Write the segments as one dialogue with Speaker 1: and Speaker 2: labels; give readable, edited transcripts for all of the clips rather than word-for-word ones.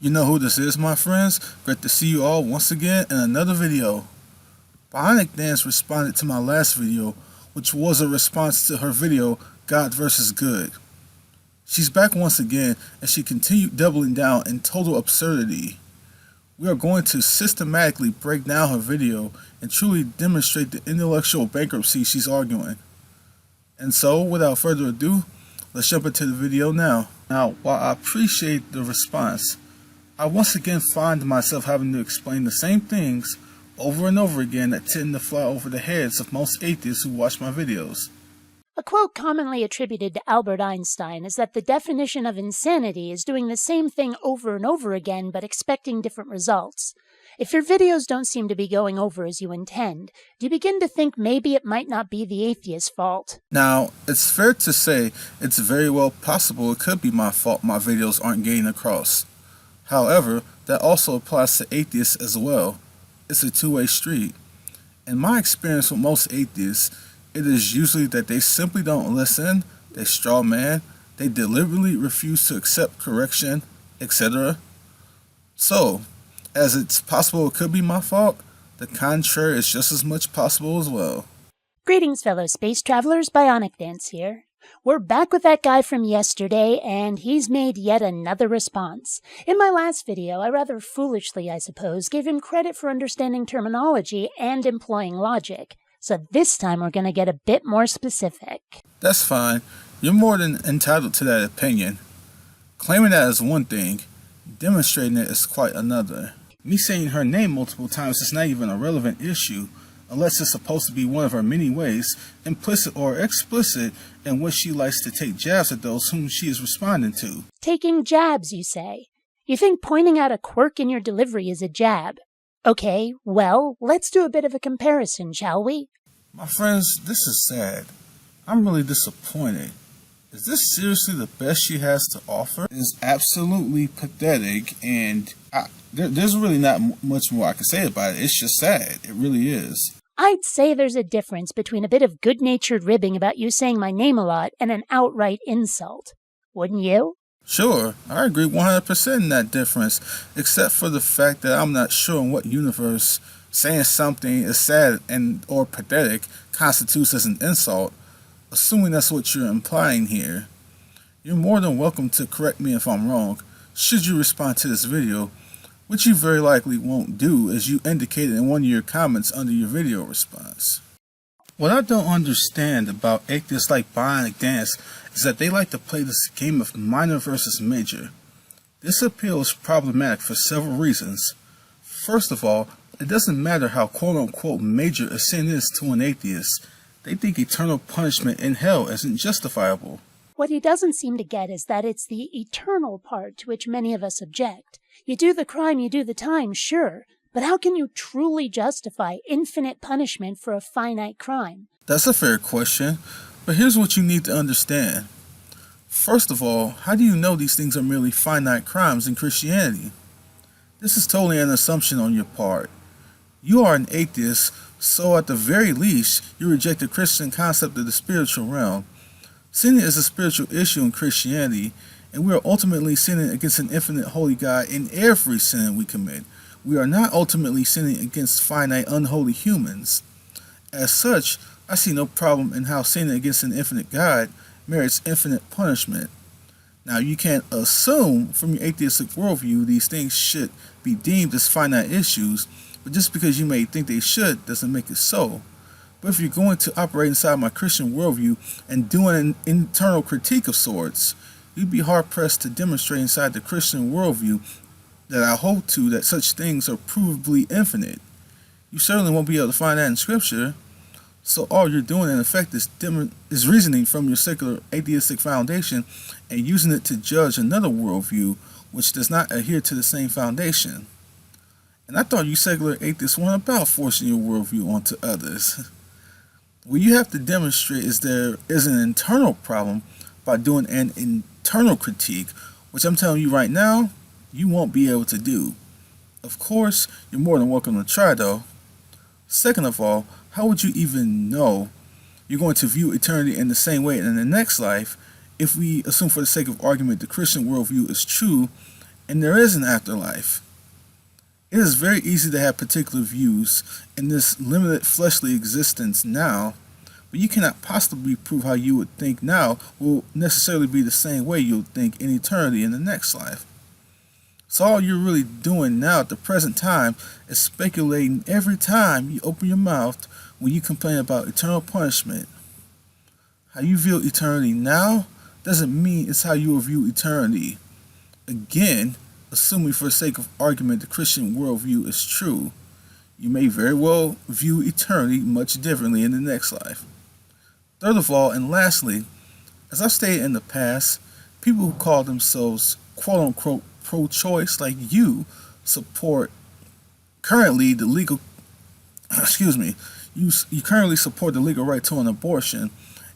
Speaker 1: You know who this is, my friends? Great to see you all once again in another video. Bionic Dance responded to my last video, which was a response to her video, God vs. Good. She's back once again, and she continued doubling down in total absurdity. We are going to systematically break down her video and truly demonstrate the intellectual bankruptcy she's arguing. And so, without further ado, let's jump into the video now. Now, while I appreciate the response, I once again find myself having to explain the same things over and over again that tend to fly over the heads of most atheists who watch my videos.
Speaker 2: A quote commonly attributed to Albert Einstein is that the definition of insanity is doing the same thing over and over again but expecting different results. If your videos don't seem to be going over as you intend, do you begin to think maybe it might not be the atheist's fault?
Speaker 1: Now, it's fair to say it's very well possible it could be my fault my videos aren't getting across. However, that also applies to atheists as well. It's a two-way street. In my experience with most atheists, it is usually that they simply don't listen, they straw man, they deliberately refuse to accept correction, etc. So, as it's possible it could be my fault, the contrary is just as much possible as well.
Speaker 2: Greetings, fellow space travelers, Bionic Dance here. We're back with that guy from yesterday, and he's made yet another response. In my last video, I rather foolishly, I suppose, gave him credit for understanding terminology and employing logic. So this time we're going to get a bit more specific.
Speaker 1: That's fine. You're more than entitled to that opinion. Claiming that is one thing, demonstrating it is quite another. Me saying her name multiple times is not even a relevant issue, unless it's supposed to be one of her many ways, implicit or explicit, in which she likes to take jabs at those whom she is responding to.
Speaker 2: Taking jabs, you say? You think pointing out a quirk in your delivery is a jab? Okay, well, let's do a bit of a comparison, shall we?
Speaker 1: My friends, this is sad. I'm really disappointed. Is this seriously the best she has to offer? It is absolutely pathetic, and there's really not much more I can say about it. It's just sad. It really is.
Speaker 2: I'd say there's a difference between a bit of good-natured ribbing about you saying my name a lot and an outright insult. Wouldn't you?
Speaker 1: Sure, I agree 100% in that difference, except for the fact that I'm not sure in what universe saying something is sad and or pathetic constitutes as an insult, assuming that's what you're implying here. You're more than welcome to correct me if I'm wrong, should you respond to this video, which you very likely won't do as you indicated in one of your comments under your video response. What I don't understand about atheists like Bionic Dance is that they like to play this game of minor versus major. This appeal is problematic for several reasons. First of all, it doesn't matter how quote-unquote major a sin is to an atheist. They think eternal punishment in hell isn't justifiable.
Speaker 2: What he doesn't seem to get is that it's the eternal part to which many of us object. You do the crime, you do the time, sure, but how can you truly justify infinite punishment for a finite crime?
Speaker 1: That's a fair question, but here's what you need to understand. First of all, how do you know these things are merely finite crimes in Christianity? This is totally an assumption on your part. You are an atheist, so at the very least, you reject the Christian concept of the spiritual realm. Sinning is a spiritual issue in Christianity, and we are ultimately sinning against an infinite holy God in every sin we commit. We are not ultimately sinning against finite unholy humans. As such, I see no problem in how sinning against an infinite God merits infinite punishment. Now, you can't assume from your atheistic worldview these things should be deemed as finite issues, but just because you may think they should doesn't make it so. But if you're going to operate inside my Christian worldview and doing an internal critique of sorts, you'd be hard-pressed to demonstrate inside the Christian worldview that I hold to that such things are provably infinite. You certainly won't be able to find that in Scripture. So all you're doing in effect is reasoning from your secular atheistic foundation and using it to judge another worldview which does not adhere to the same foundation. And I thought you secular atheists weren't about forcing your worldview onto others. What you have to demonstrate is there is an internal problem by doing an internal critique, which I'm telling you right now, you won't be able to do. Of course, you're more than welcome to try though. Second of all, how would you even know you're going to view eternity in the same way in the next life if we assume for the sake of argument the Christian worldview is true and there is an afterlife. It is very easy to have particular views in this limited fleshly existence now, but you cannot possibly prove how you would think now will necessarily be the same way you'll think in eternity in the next life. So all you're really doing now at the present time is speculating every time you open your mouth when you complain about eternal punishment. How you view eternity now doesn't mean it's how you will view eternity. Again, assuming for the sake of argument the Christian worldview is true, you may very well view eternity much differently in the next life. Third of all, and lastly, as I've stated in the past, people who call themselves quote-unquote pro-choice like you support currently the legal you currently support the legal right to an abortion,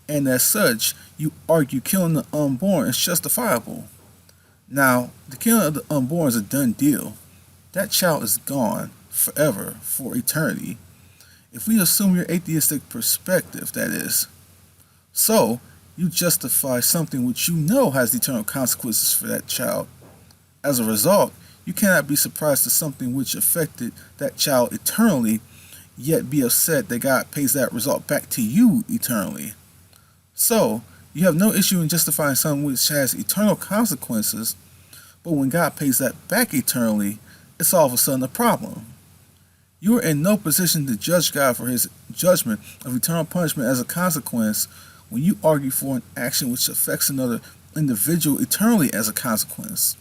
Speaker 1: and as such you argue killing the unborn is justifiable. Now, the killing of the unborn is a done deal. That child is gone forever, for eternity, if we assume your atheistic perspective, that is. So you justify something which you know has eternal consequences for that child. As a result, you cannot be surprised at something which affected that child eternally, yet be upset that God pays that result back to you eternally. So, you have no issue in justifying something which has eternal consequences, but when God pays that back eternally, it's all of a sudden a problem. You are in no position to judge God for his judgment of eternal punishment as a consequence when you argue for an action which affects another individual eternally as a consequence.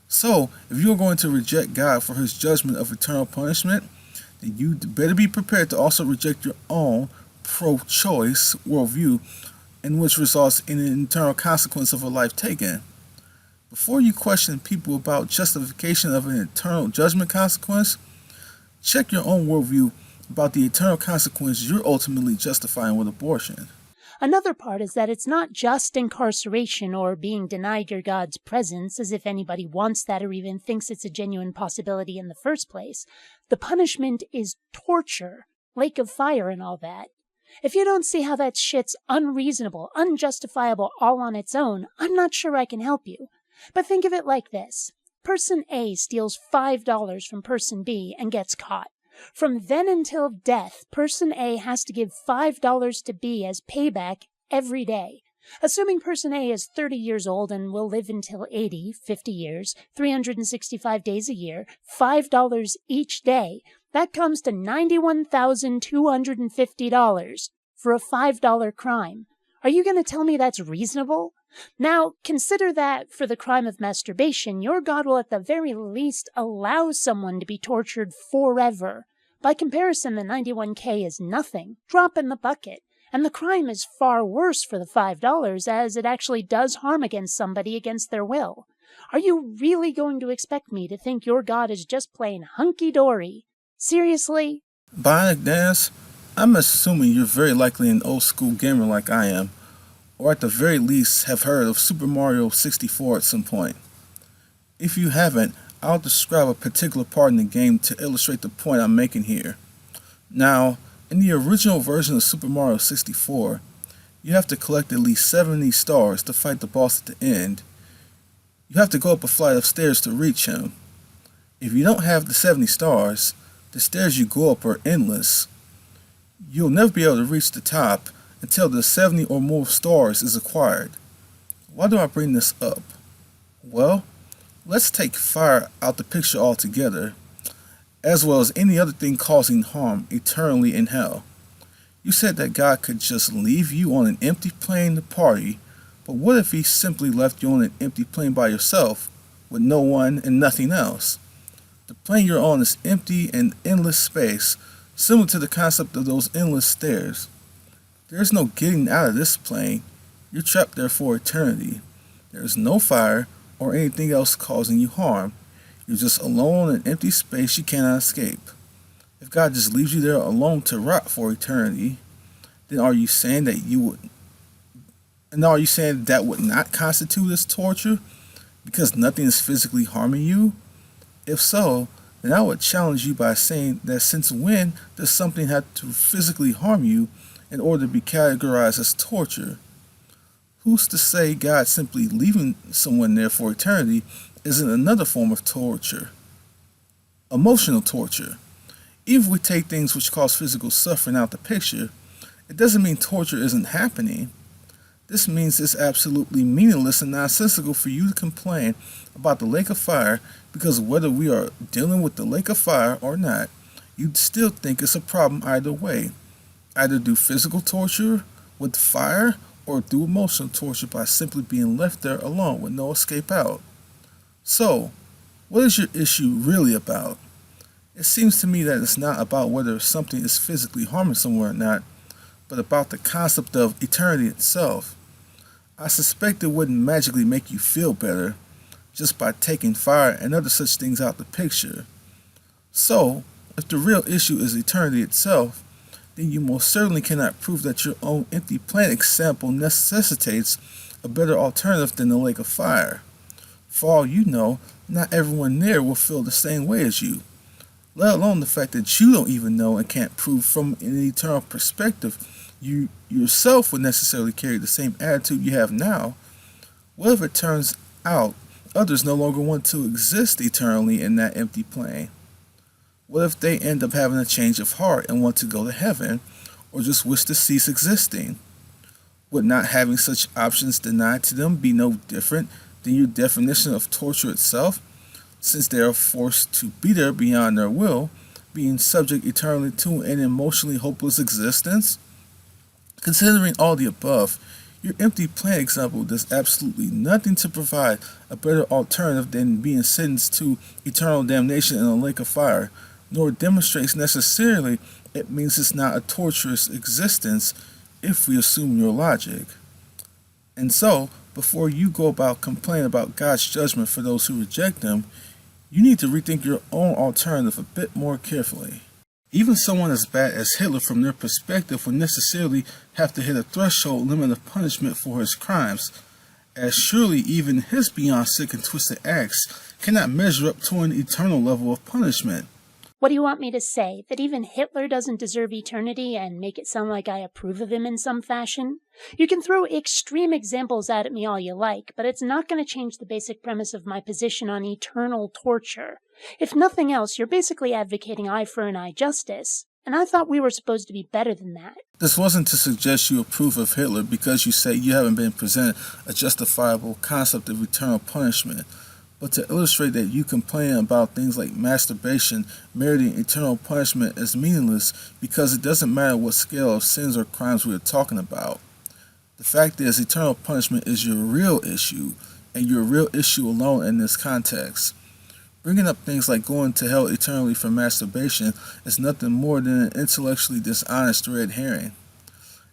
Speaker 1: So, if you are going to reject God for his judgment of eternal punishment, then you better be prepared to also reject your own pro-choice worldview, in which results in an eternal consequence of a life taken. Before you question people about justification of an eternal judgment consequence, check your own worldview about the eternal consequence you're ultimately justifying with abortion.
Speaker 2: Another part is that it's not just incarceration or being denied your God's presence, as if anybody wants that or even thinks it's a genuine possibility in the first place. The punishment is torture, lake of fire and all that. If you don't see how that shit's unreasonable, unjustifiable all on its own, I'm not sure I can help you. But think of it like this. Person A steals $5 from person B and gets caught. From then until death, person A has to give $5 to B as payback every day. Assuming person A is 30 years old and will live until 80, 50 years, 365 days a year, $5 each day, that comes to $91,250 for a $5 crime. Are you going to tell me that's reasonable? Now, consider that for the crime of masturbation, your God will at the very least allow someone to be tortured forever. By comparison, the $91K is nothing, drop in the bucket, and the crime is far worse for the $5 as it actually does harm against somebody against their will. Are you really going to expect me to think your God is just plain hunky-dory? Seriously?
Speaker 1: Bionic Dance, I'm assuming you're very likely an old school gamer like I am, or at the very least have heard of Super Mario 64 at some point. If you haven't, I'll describe a particular part in the game to illustrate the point I'm making here. Now, in the original version of Super Mario 64, you have to collect at least 70 stars to fight the boss at the end. You have to go up a flight of stairs to reach him. If you don't have the 70 stars, the stairs you go up are endless. You'll never be able to reach the top until the 70 or more stars is acquired. Why do I bring this up? Well, let's take fire out the picture altogether, as well as any other thing causing harm eternally in hell. You said that God could just leave you on an empty plane to party, but what if he simply left you on an empty plane by yourself, with no one and nothing else? The plane you're on is empty and endless space, similar to the concept of those endless stairs. There's no getting out of this plane. You're trapped there for eternity. There's no fire or anything else causing you harm. You're just alone in an empty space you cannot escape. If God just leaves you there alone to rot for eternity, then are you saying that would not constitute as torture because nothing is physically harming you? If so, then I would challenge you by saying that since when does something have to physically harm you in order to be categorized as torture? Who's to say God simply leaving someone there for eternity isn't another form of torture. Emotional torture. Even if we take things which cause physical suffering out the picture, it doesn't mean torture isn't happening. This means it's absolutely meaningless and nonsensical for you to complain about the lake of fire because whether we are dealing with the lake of fire or not, you'd still think it's a problem either way. Either through physical torture with fire or through emotional torture by simply being left there alone with no escape out. So, what is your issue really about? It seems to me that it's not about whether something is physically harming someone or not, but about the concept of eternity itself. I suspect it wouldn't magically make you feel better just by taking fire and other such things out the picture. So, if the real issue is eternity itself, then you most certainly cannot prove that your own empty planet example necessitates a better alternative than the lake of fire. For all you know, not everyone there will feel the same way as you, let alone the fact that you don't even know and can't prove from an eternal perspective you yourself would necessarily carry the same attitude you have now. What if it turns out others no longer want to exist eternally in that empty plane? What if they end up having a change of heart and want to go to heaven, or just wish to cease existing? Would not having such options denied to them be no different than your definition of torture itself, since they are forced to be there beyond their will, being subject eternally to an emotionally hopeless existence? Considering all the above, your empty planet example does absolutely nothing to provide a better alternative than being sentenced to eternal damnation in a lake of fire, nor demonstrates necessarily it means it's not a torturous existence if we assume your logic. And so, before you go about complaining about God's judgment for those who reject Him, you need to rethink your own alternative a bit more carefully. Even someone as bad as Hitler from their perspective would necessarily have to hit a threshold limit of punishment for his crimes, as surely even his beyond sick and twisted acts cannot measure up to an eternal level of punishment.
Speaker 2: What do you want me to say? That even Hitler doesn't deserve eternity and make it sound like I approve of him in some fashion? You can throw extreme examples at me all you like, but it's not going to change the basic premise of my position on eternal torture. If nothing else, you're basically advocating eye for an eye justice, and I thought we were supposed to be better than that.
Speaker 1: This wasn't to suggest you approve of Hitler because you say you haven't been presented a justifiable concept of eternal punishment, but to illustrate that you complain about things like masturbation meriting eternal punishment as meaningless because it doesn't matter what scale of sins or crimes we are talking about. The fact is, eternal punishment is your real issue, and your real issue alone in this context. Bringing up things like going to hell eternally for masturbation is nothing more than an intellectually dishonest red herring.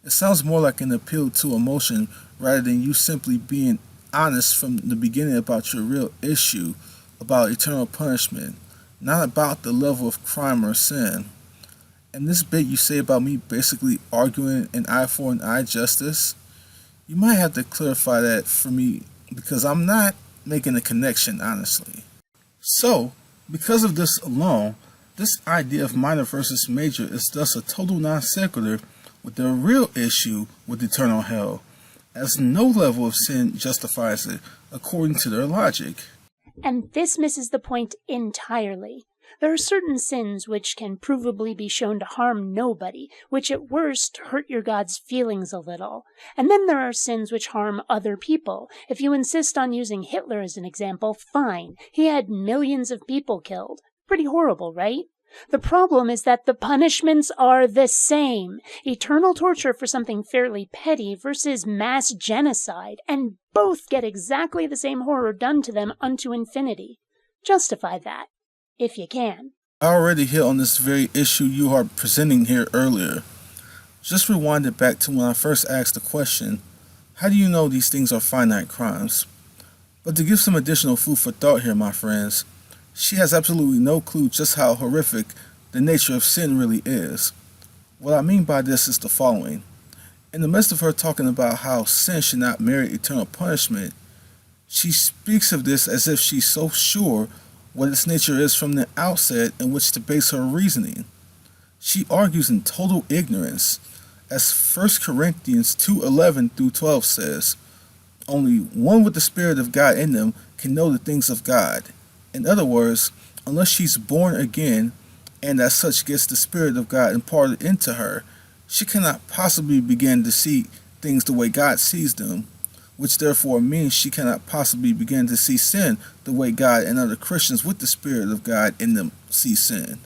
Speaker 1: It sounds more like an appeal to emotion rather than you simply being honest from the beginning about your real issue about eternal punishment, not about the level of crime or sin. And this bit you say about me basically arguing an eye for an eye justice, you might have to clarify that for me because I'm not making a connection, honestly. So, because of this alone, this idea of minor versus major is thus a total non sequitur with the real issue with eternal hell, as no level of sin justifies it, according to their logic.
Speaker 2: And this misses the point entirely. There are certain sins which can provably be shown to harm nobody, which at worst hurt your God's feelings a little. And then there are sins which harm other people. If you insist on using Hitler as an example, fine. He had millions of people killed. Pretty horrible, right? The problem is that the punishments are the same. Eternal torture for something fairly petty versus mass genocide, and both get exactly the same horror done to them unto infinity. Justify that, if you can.
Speaker 1: I already hit on this very issue you are presenting here earlier. Just rewind it back to when I first asked the question, how do you know these things are finite crimes? But to give some additional food for thought here, my friends, she has absolutely no clue just how horrific the nature of sin really is. What I mean by this is the following. In the midst of her talking about how sin should not merit eternal punishment, she speaks of this as if she's so sure what its nature is from the outset in which to base her reasoning. She argues in total ignorance, as 1 Corinthians 2:11 through 12 says, only one with the Spirit of God in them can know the things of God. In other words, unless she's born again and as such gets the Spirit of God imparted into her, she cannot possibly begin to see things the way God sees them, which therefore means she cannot possibly begin to see sin the way God and other Christians with the Spirit of God in them see sin.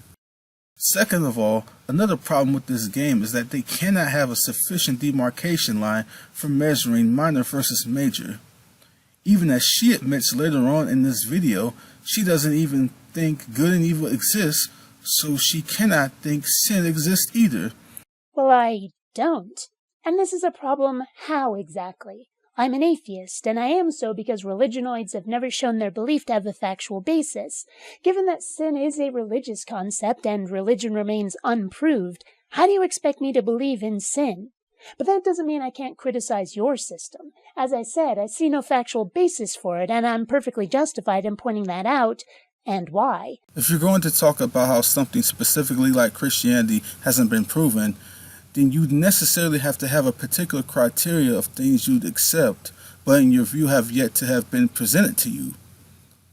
Speaker 1: Second of all, another problem with this game is that they cannot have a sufficient demarcation line for measuring minor versus major. Even as she admits later on in this video, she doesn't even think good and evil exists, so she cannot think sin exists either.
Speaker 2: Well, I don't. And this is a problem how exactly? I'm an atheist, and I am so because religionoids have never shown their belief to have a factual basis. Given that sin is a religious concept and religion remains unproved, how do you expect me to believe in sin? But that doesn't mean I can't criticize your system. As I said, I see no factual basis for it, and I'm perfectly justified in pointing that out, and why.
Speaker 1: If you're going to talk about how something specifically like Christianity hasn't been proven, then you necessarily have to have a particular criteria of things you'd accept, but in your view have yet to have been presented to you.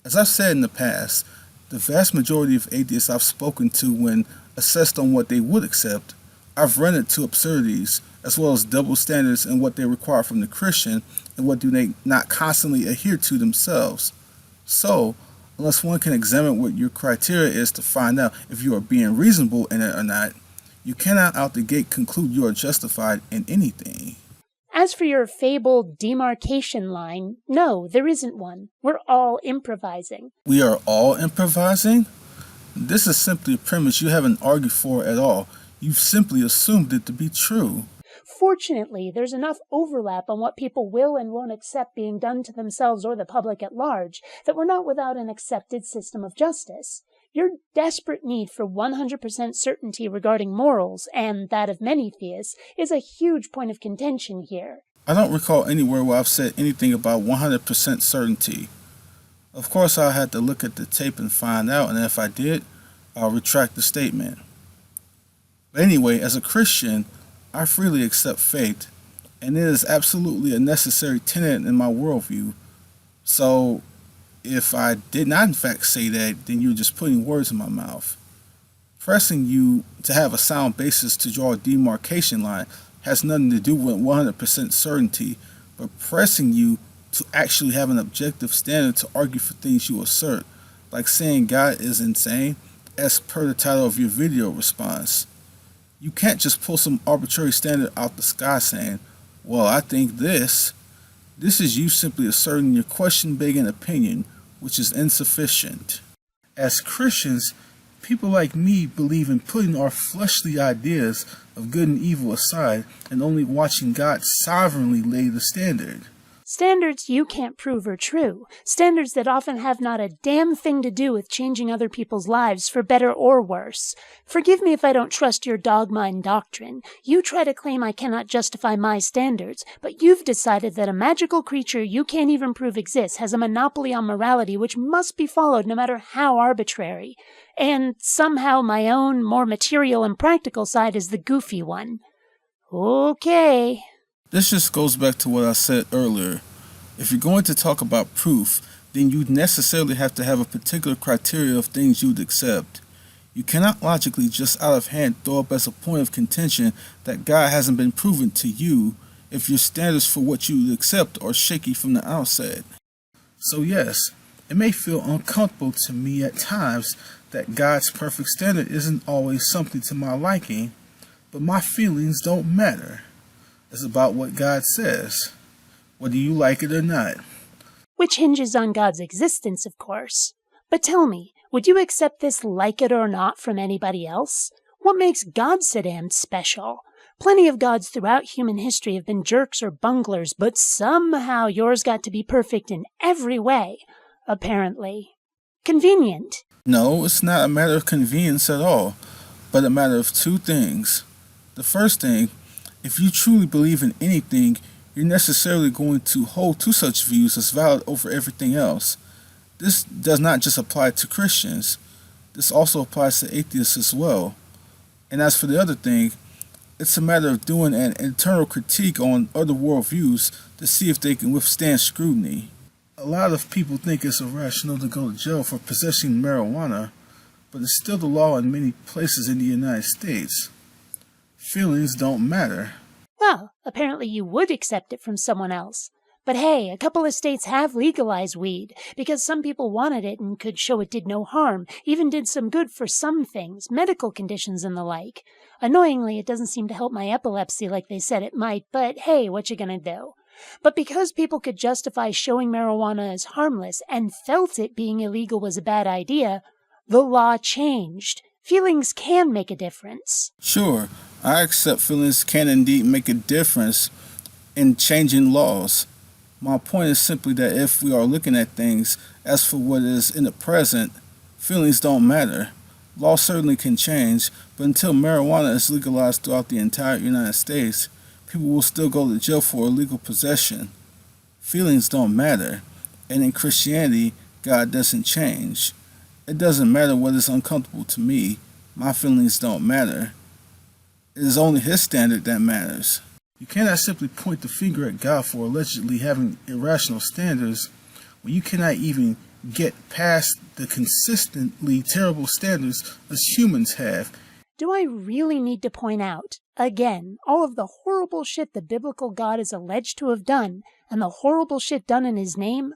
Speaker 1: As I've said in the past, the vast majority of atheists I've spoken to, when assessed on what they would accept, I've run into absurdities, as well as double standards in what they require from the Christian and what do they not constantly adhere to themselves. So, unless one can examine what your criteria is to find out if you are being reasonable in it or not, you cannot out the gate conclude you are justified in anything.
Speaker 2: As for your fabled demarcation line, no, there isn't one. We're all improvising.
Speaker 1: We are all improvising? This is simply a premise you haven't argued for at all. You've simply assumed it to be true.
Speaker 2: Fortunately, there's enough overlap on what people will and won't accept being done to themselves or the public at large that we're not without an accepted system of justice. Your desperate need for 100% certainty regarding morals, and that of many theists, is a huge point of contention here.
Speaker 1: I don't recall anywhere where I've said anything about 100% certainty. Of course, I'll have to look at the tape and find out, and if I did, I'll retract the statement. But anyway, as a Christian, I freely accept faith, and it is absolutely a necessary tenet in my worldview. So, if I did not in fact say that, then you're just putting words in my mouth. Pressing you to have a sound basis to draw a demarcation line has nothing to do with 100% certainty, but pressing you to actually have an objective standard to argue for things you assert, like saying God is insane, as per the title of your video response. You can't just pull some arbitrary standard out the sky saying, well, I think this. This is you simply asserting your question-begging opinion, which is insufficient. As Christians, people like me believe in putting our fleshly ideas of good and evil aside and only watching God sovereignly lay the standard.
Speaker 2: Standards you can't prove are true. Standards that often have not a damn thing to do with changing other people's lives for better or worse. Forgive me if I don't trust your dogma and doctrine. You try to claim I cannot justify my standards, but you've decided that a magical creature you can't even prove exists has a monopoly on morality which must be followed no matter how arbitrary. And somehow my own, more material and practical side is the goofy one. Okay.
Speaker 1: This just goes back to what I said earlier. If you're going to talk about proof, then you necessarily have to have a particular criteria of things you'd accept. You cannot logically just out of hand throw up as a point of contention that God hasn't been proven to you if your standards for what you would accept are shaky from the outset. So yes, it may feel uncomfortable to me at times that God's perfect standard isn't always something to my liking, but my feelings don't matter. It's about what God says, whether you like it or not.
Speaker 2: Which hinges on God's existence, of course. But tell me, would you accept this like it or not from anybody else? What makes God so damn special? Plenty of gods throughout human history have been jerks or bunglers, but somehow yours got to be perfect in every way, apparently. Convenient.
Speaker 1: No, it's not a matter of convenience at all, but a matter of two things. The first thing, if you truly believe in anything, you're necessarily going to hold to such views as valid over everything else. This does not just apply to Christians. This also applies to atheists as well. And as for the other thing, It's a matter of doing an internal critique on other worldviews to see if they can withstand scrutiny. A lot of people think it's irrational to go to jail for possessing marijuana, but it's still the law in many places in the United States. Feelings don't matter.
Speaker 2: Well, apparently you would accept it from someone else. But hey, a couple of states have legalized weed because some people wanted it and could show it did no harm, even did some good for some things, medical conditions and the like. Annoyingly, it doesn't seem to help my epilepsy like they said it might, but hey, what you gonna do? But because people could justify showing marijuana as harmless and felt it being illegal was a bad idea, the law changed. Feelings can make a difference.
Speaker 1: Sure, I accept feelings can indeed make a difference in changing laws. My point is simply that if we are looking at things as for what is in the present, feelings don't matter. Law certainly can change, but until marijuana is legalized throughout the entire United States, people will still go to jail for illegal possession. Feelings don't matter, and in Christianity, God doesn't change. It doesn't matter what is uncomfortable to me. My feelings don't matter. It is only His standard that matters. You cannot simply point the finger at God for allegedly having irrational standards when you cannot even get past the consistently terrible standards as humans have.
Speaker 2: Do I really need to point out, again, all of the horrible shit the biblical God is alleged to have done, and the horrible shit done in His name?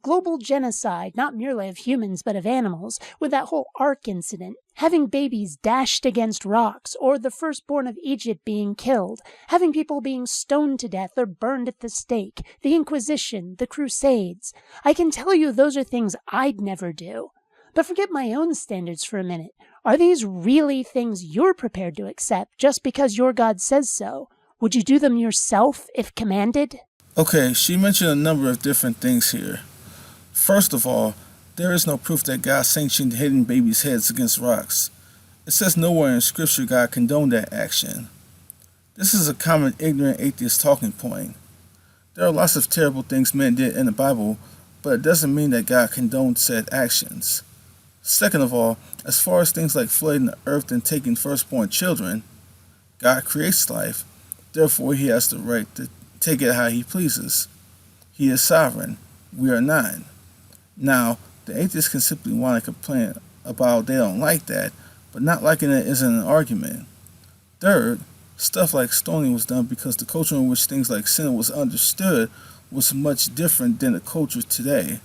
Speaker 2: Global genocide, not merely of humans but of animals, with that whole Ark incident, having babies dashed against rocks, or the firstborn of Egypt being killed, having people being stoned to death or burned at the stake, the Inquisition, the Crusades. I can tell you those are things I'd never do. But forget my own standards for a minute. Are these really things you're prepared to accept just because your God says so? Would you do them yourself if commanded?
Speaker 1: Okay, she mentioned a number of different things here. First of all, there is no proof that God sanctioned hitting babies' heads against rocks. It says nowhere in Scripture God condoned that action. This is a common ignorant atheist talking point. There are lots of terrible things men did in the Bible, but it doesn't mean that God condoned said actions. Second of all, as far as things like flooding the earth and taking firstborn children, God creates life, therefore He has the right to take it how He pleases. He is sovereign. We are not. Now, the atheists can simply want to complain about they don't like that, but not liking it isn't an argument. Third, stuff like stoning was done because the culture in which things like sin was understood was much different than the culture today.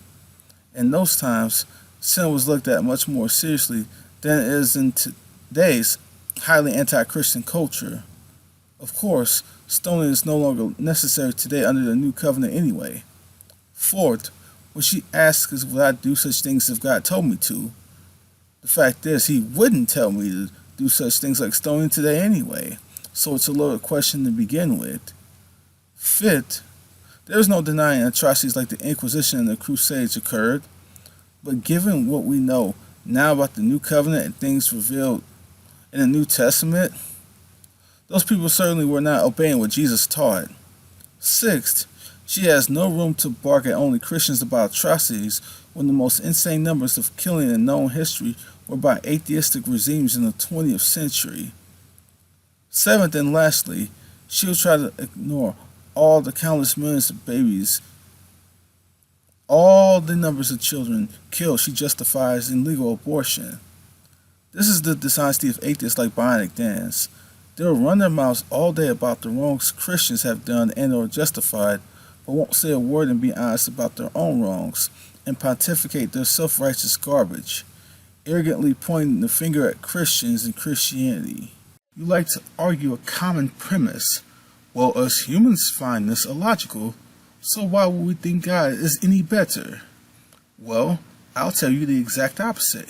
Speaker 1: In those times, sin was looked at much more seriously than it is in today's highly anti-Christian culture. Of course, stoning is no longer necessary today under the new covenant anyway. Fourth, when she asks us would I do such things if God told me to, the fact is He wouldn't tell me to do such things like stoning today anyway, so it's a loaded question to begin with. Fifth, there is no denying atrocities like the Inquisition and the Crusades occurred, but given what we know now about the New Covenant and things revealed in the New Testament, those people certainly were not obeying what Jesus taught. Sixth, she has no room to bark at only Christians about atrocities when the most insane numbers of killing in known history were by atheistic regimes in the 20th century. Seventh and lastly, she will try to ignore all the countless millions of babies, all the numbers of children killed she justifies in legal abortion. This is the dishonesty of atheists like Bionic dance. They'll run their mouths all day about the wrongs Christians have done and or justified, but won't say a word and be honest about their own wrongs, and pontificate their self-righteous garbage, arrogantly pointing the finger at Christians and Christianity. You like to argue a common premise. Well, us humans find this illogical, so why would we think God is any better? Well, I'll tell you the exact opposite.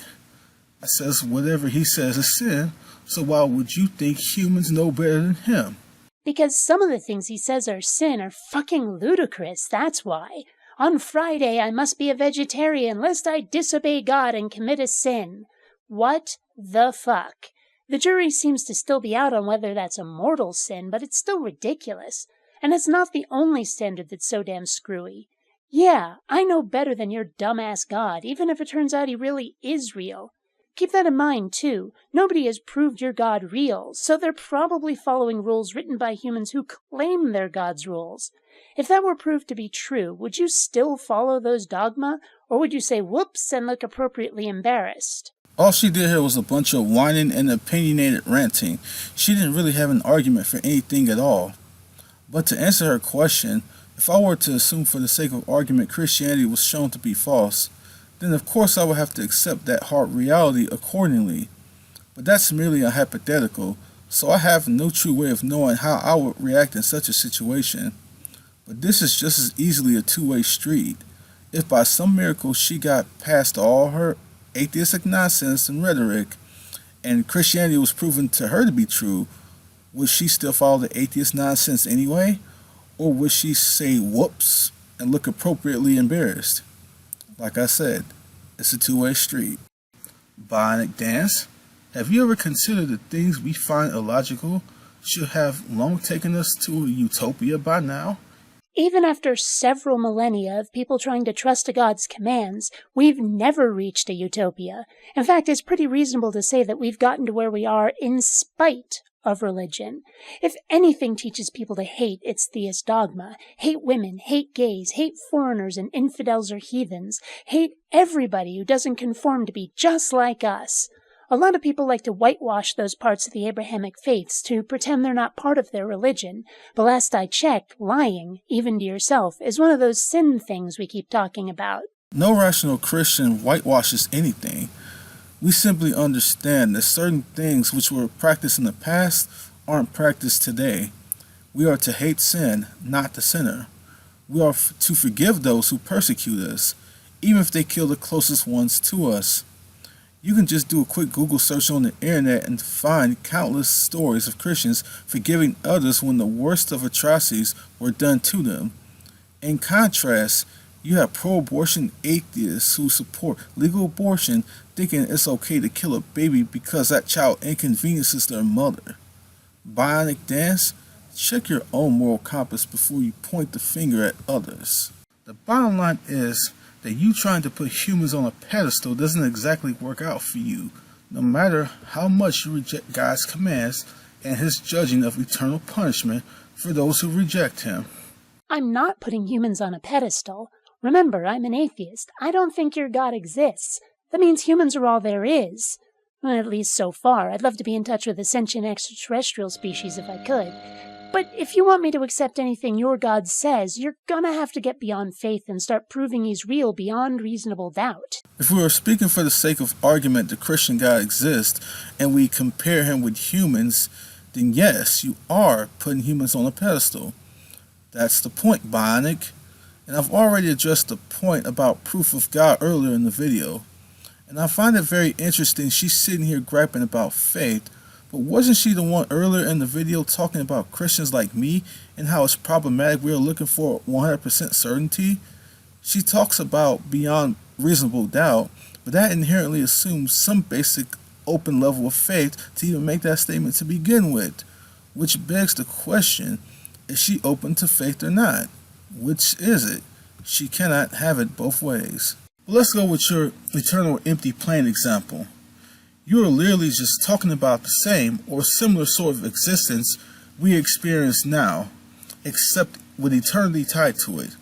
Speaker 1: It says whatever He says is sin, so why would you think humans know better than Him?
Speaker 2: Because some of the things He says are sin are fucking ludicrous, that's why. On Friday I must be a vegetarian lest I disobey God and commit a sin. What the fuck? The jury seems to still be out on whether that's a mortal sin, but it's still ridiculous. And it's not the only standard that's so damn screwy. Yeah, I know better than your dumbass God, even if it turns out He really is real. Keep that in mind, too. Nobody has proved your God real, so they're probably following rules written by humans who claim they're God's rules. If that were proved to be true, would you still follow those dogma, or would you say whoops and look appropriately embarrassed?
Speaker 1: All she did here was a bunch of whining and opinionated ranting. She didn't really have an argument for anything at all. But to answer her question, if I were to assume for the sake of argument Christianity was shown to be false, then of course I would have to accept that hard reality accordingly. But that's merely a hypothetical, so I have no true way of knowing how I would react in such a situation. But this is just as easily a two-way street. If by some miracle she got past all her atheistic nonsense and rhetoric, and Christianity was proven to her to be true, would she still follow the atheist nonsense anyway? Or would she say whoops and look appropriately embarrassed? Like I said, it's a two-way street. Bionic dance. Have you ever considered the things we find illogical should have long taken us to a utopia by now?
Speaker 2: Even after several millennia of people trying to trust to God's commands, we've never reached a utopia. In fact, it's pretty reasonable to say that we've gotten to where we are in spite of religion. If anything teaches people to hate, it's theist dogma. Hate women, hate gays, hate foreigners and infidels or heathens. Hate everybody who doesn't conform to be just like us. A lot of people like to whitewash those parts of the Abrahamic faiths to pretend they're not part of their religion. But last I checked, lying, even to yourself, is one of those sin things we keep talking about.
Speaker 1: No rational Christian whitewashes anything. We simply understand that certain things which were practiced in the past aren't practiced today. We are to hate sin, not the sinner. We are to forgive those who persecute us, even if they kill the closest ones to us. You can just do a quick Google search on the internet and find countless stories of Christians forgiving others when the worst of atrocities were done to them. In contrast, you have pro-abortion atheists who support legal abortion thinking it's okay to kill a baby because that child inconveniences their mother. Bionic dance? Check your own moral compass before you point the finger at others. The bottom line is that you trying to put humans on a pedestal doesn't exactly work out for you, no matter how much you reject God's commands and his judging of eternal punishment for those who reject him.
Speaker 2: I'm not putting humans on a pedestal. Remember, I'm an atheist. I don't think your God exists. That means humans are all there is. Well, at least so far. I'd love to be in touch with a sentient extraterrestrial species if I could. But if you want me to accept anything your God says, you're gonna have to get beyond faith and start proving he's real beyond reasonable doubt.
Speaker 1: If we were speaking for the sake of argument the Christian God exists, and we compare him with humans, then yes, you are putting humans on a pedestal. That's the point, Bionic. And I've already addressed the point about proof of God earlier in the video. And I find it very interesting she's sitting here griping about faith, but wasn't she the one earlier in the video talking about Christians like me and how it's problematic we are looking for 100% certainty? She talks about beyond reasonable doubt, but that inherently assumes some basic open level of faith to even make that statement to begin with, which begs the question, is she open to faith or not? Which is it? She cannot have it both ways. But let's go with your eternal empty plane example. You are literally just talking about the same or similar sort of existence we experience now, except with eternity tied to it.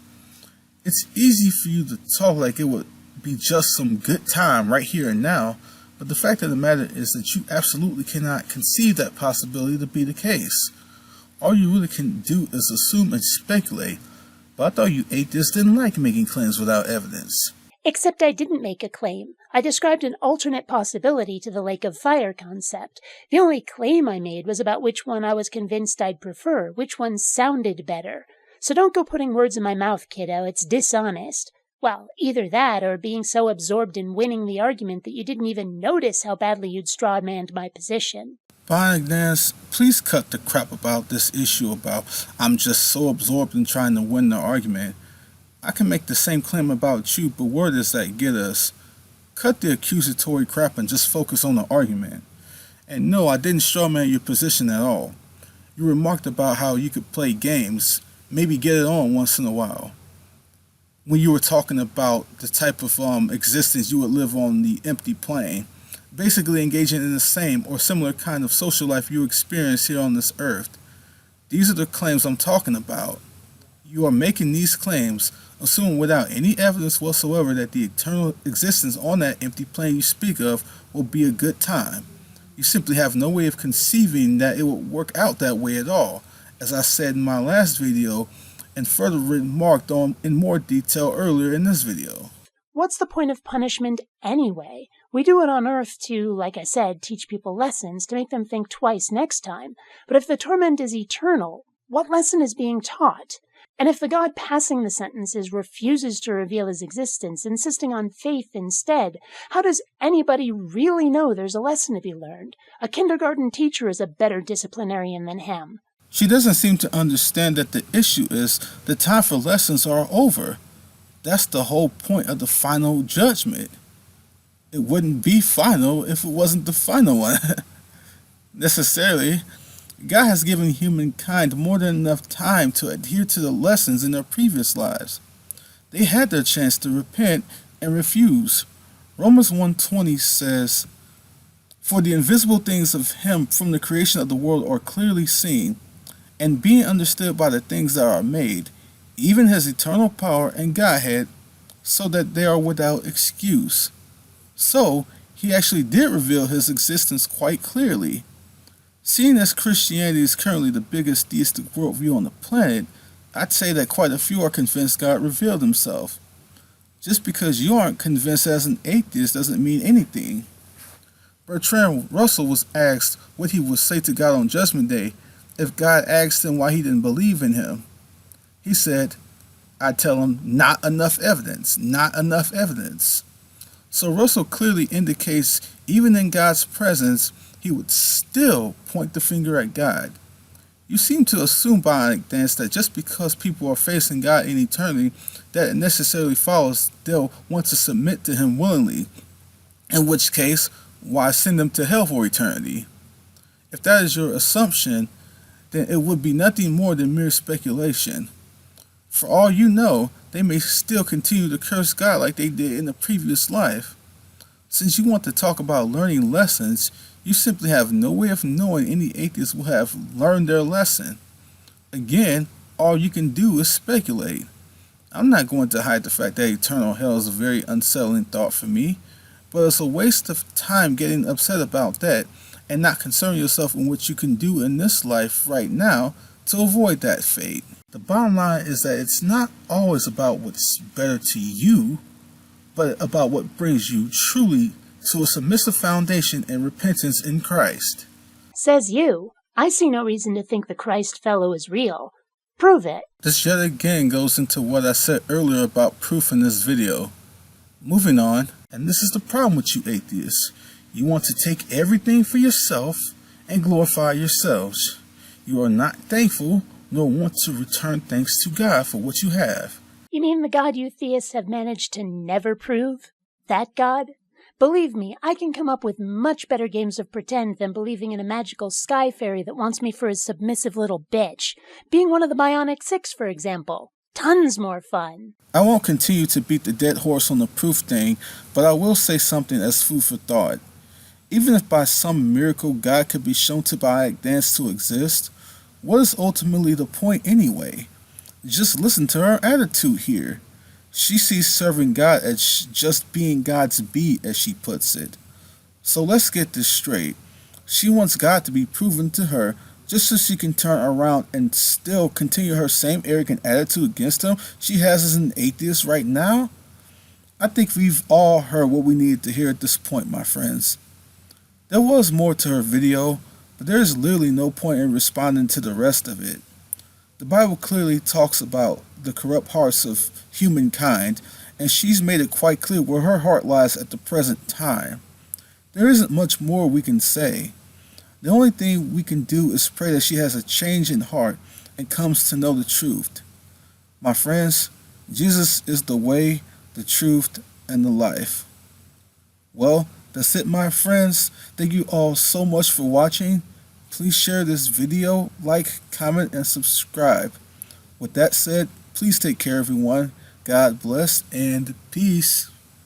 Speaker 1: It's easy for you to talk like it would be just some good time right here and now, but the fact of the matter is that you absolutely cannot conceive that possibility to be the case. All you really can do is assume and speculate, but I thought you atheists didn't like making claims without evidence.
Speaker 2: Except I didn't make a claim. I described an alternate possibility to the lake of fire concept. The only claim I made was about which one I was convinced I'd prefer, which one sounded better. So don't go putting words in my mouth, kiddo. It's dishonest. Well, either that or being so absorbed in winning the argument that you didn't even notice how badly you'd strawmanned my position.
Speaker 1: Bionic Dance, please cut the crap about this issue about I'm just so absorbed in trying to win the argument. I can make the same claim about you, but where does that get us? Cut the accusatory crap and just focus on the argument. And no, I didn't strawman your position at all. You remarked about how you could play games, maybe get it on once in a while. When you were talking about the type of existence you would live on the empty plane. basically engaging in the same or similar kind of social life you experience here on this earth. These are the claims I'm talking about. You are making these claims, assuming without any evidence whatsoever that the eternal existence on that empty plane you speak of will be a good time. You simply have no way of conceiving that it will work out that way at all, as I said in my last video and further remarked on in more detail earlier in this video.
Speaker 2: What's the point of punishment anyway? We do it on Earth to, like I said, teach people lessons, to make them think twice next time. But if the torment is eternal, what lesson is being taught? And if the God passing the sentences refuses to reveal his existence, insisting on faith instead, how does anybody really know there's a lesson to be learned? A kindergarten teacher is a better disciplinarian than him.
Speaker 1: She doesn't seem to understand that the issue is the time for lessons are over. That's the whole point of the final judgment. It wouldn't be final if it wasn't the final one. Necessarily, God has given humankind more than enough time to adhere to the lessons in their previous lives. They had their chance to repent and refuse. Romans 1:20 says, "For the invisible things of him from the creation of the world are clearly seen, and being understood by the things that are made, even his eternal power and Godhead, so that they are without excuse." So, he actually did reveal his existence quite clearly. Seeing as Christianity is currently the biggest theistic worldview on the planet, I'd say that quite a few are convinced God revealed himself. Just because you aren't convinced as an atheist doesn't mean anything. Bertrand Russell was asked what he would say to God on Judgment Day if God asked him why he didn't believe in him. He said, "I'd tell him, not enough evidence, not enough evidence." So Russell clearly indicates even in God's presence, he would still point the finger at God. You seem to assume, Bionic Dance, that just because people are facing God in eternity, that it necessarily follows they'll want to submit to him willingly, in which case, why send them to hell for eternity? If that is your assumption, then it would be nothing more than mere speculation. For all you know, they may still continue to curse God like they did in the previous life. Since you want to talk about learning lessons, you simply have no way of knowing any atheists will have learned their lesson. Again, all you can do is speculate. I'm not going to hide the fact that eternal hell is a very unsettling thought for me, but it's a waste of time getting upset about that and not concern yourself in what you can do in this life right now to avoid that fate. The bottom line is that it's not always about what's better to you, but about what brings you truly to a submissive foundation and repentance in Christ.
Speaker 2: Says you. I see no reason to think the Christ fellow is real. Prove it.
Speaker 1: This yet again goes into what I said earlier about proof in this video. Moving on, and this is the problem with you atheists. You want to take everything for yourself and glorify yourselves. You are not thankful nor want to return thanks to God for what you have.
Speaker 2: You mean the God you theists have managed to never prove? That God? Believe me, I can come up with much better games of pretend than believing in a magical sky fairy that wants me for his submissive little bitch. Being one of the Bionic 6, for example. Tons more fun.
Speaker 1: I won't continue to beat the dead horse on the proof thing, but I will say something as food for thought. Even if by some miracle God could be shown to Bionic Dance to exist, what is ultimately the point anyway? Just listen to her attitude here. She sees serving God as just being God's beat, as she puts it. So let's get this straight. She wants God to be proven to her just so she can turn around and still continue her same arrogant attitude against him she has as an atheist right now? I think we've all heard what we needed to hear at this point, my friends. There was more to her video, but there is literally no point in responding to the rest of it. The Bible clearly talks about the corrupt hearts of humankind, and she's made it quite clear where her heart lies at the present time. There isn't much more we can say. The only thing we can do is pray that she has a change in heart and comes to know the truth. My friends, Jesus is the way, the truth, and the life. Well, that's it, my friends. Thank you all so much for watching. Please share this video, like, comment, and subscribe. With that said, please take care, everyone. God bless and peace.